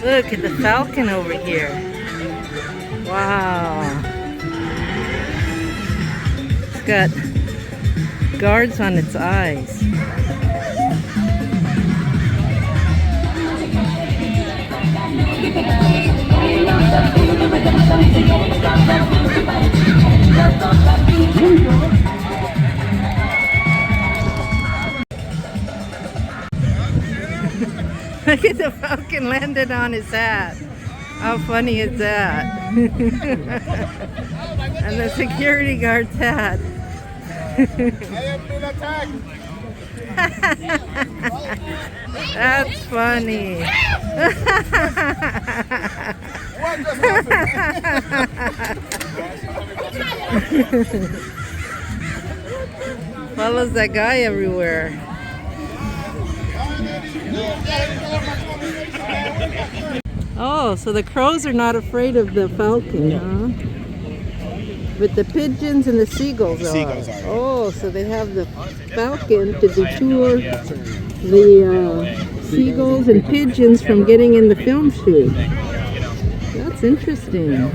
Look at the falcon over here. Wow. It's got guards on its eyes. Look at the falcon landed on his hat. How funny is that? And the security guard's hat. That's funny. Follows that guy everywhere. Oh, so the crows are not afraid of the falcon, huh? But the pigeons and the seagulls are. Oh, so they have the falcon to deter the seagulls and pigeons from getting in the film shoot. That's interesting.